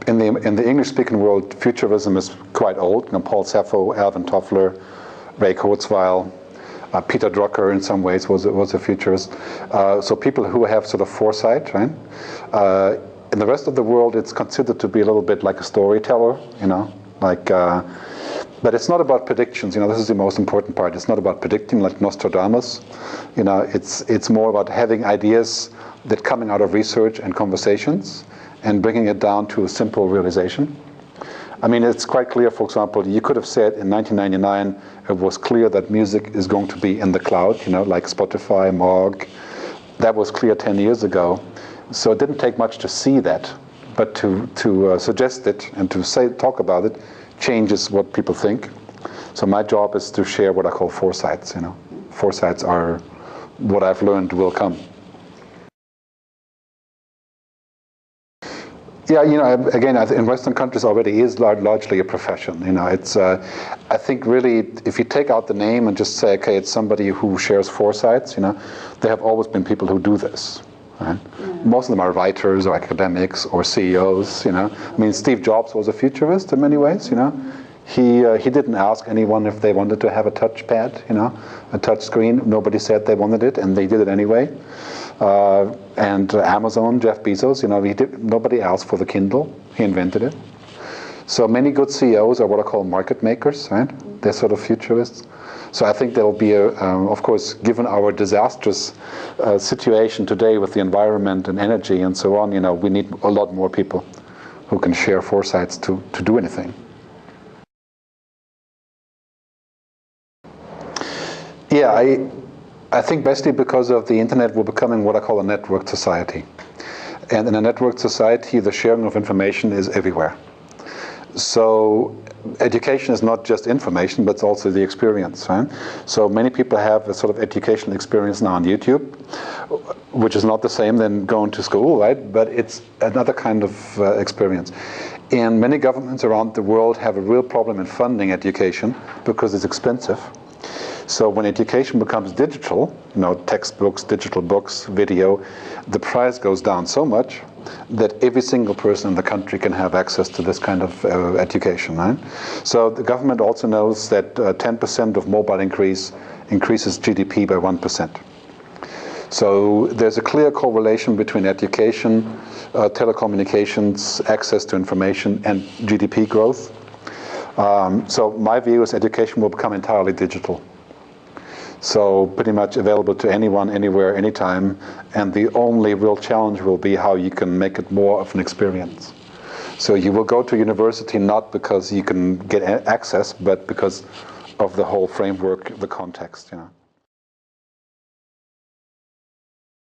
in the English-speaking world, futurism is quite old. Paul Sappho, Alvin Toffler, Ray Kurzweil, Peter Drucker in some ways was a futurist. So people who have sort of foresight, right? In the rest of the world, it's considered to be a little bit like a storyteller, but it's not about predictions. This is the most important part. It's not about predicting like Nostradamus. It's more about having ideas that coming out of research and conversations and bringing it down to a simple realization. I mean, it's quite clear, for example, you could have said in 1999, it was clear that music is going to be in the cloud, like Spotify, Moog. That was clear 10 years ago. So it didn't take much to see that, but to suggest it and to talk about it changes what people think. So my job is to share what I call foresights. Foresights are what I've learned will come. Yeah, again, in Western countries already is largely a profession. It's, I think really, if you take out the name and just say, okay, it's somebody who shares foresights, there have always been people who do this. Right? Yeah. Most of them are writers or academics or CEOs. I mean, Steve Jobs was a futurist in many ways. He didn't ask anyone if they wanted to have a touchpad, a touch screen. Nobody said they wanted it, and they did it anyway. And Amazon, Jeff Bezos, nobody asked for the Kindle. He invented it. So many good CEOs are what I call market makers, right? They're sort of futurists. So I think there will be, of course, given our disastrous situation today with the environment and energy and so on, we need a lot more people who can share foresights to do anything. Yeah, I think basically because of the internet, we're becoming what I call a networked society. And in a networked society, the sharing of information is everywhere. So education is not just information, but it's also the experience, right? So many people have a sort of educational experience now on YouTube, which is not the same than going to school, right? But it's another kind of experience. And many governments around the world have a real problem in funding education because it's expensive. So when education becomes digital, textbooks, digital books, video, the price goes down so much that every single person in the country can have access to this kind of education, right? So the government also knows that 10% of mobile increases GDP by 1%. So there's a clear correlation between education, telecommunications, access to information, and GDP growth. So my view is education will become entirely digital. So pretty much available to anyone, anywhere, anytime. And the only real challenge will be how you can make it more of an experience. So you will go to university not because you can get access, but because of the whole framework, the context,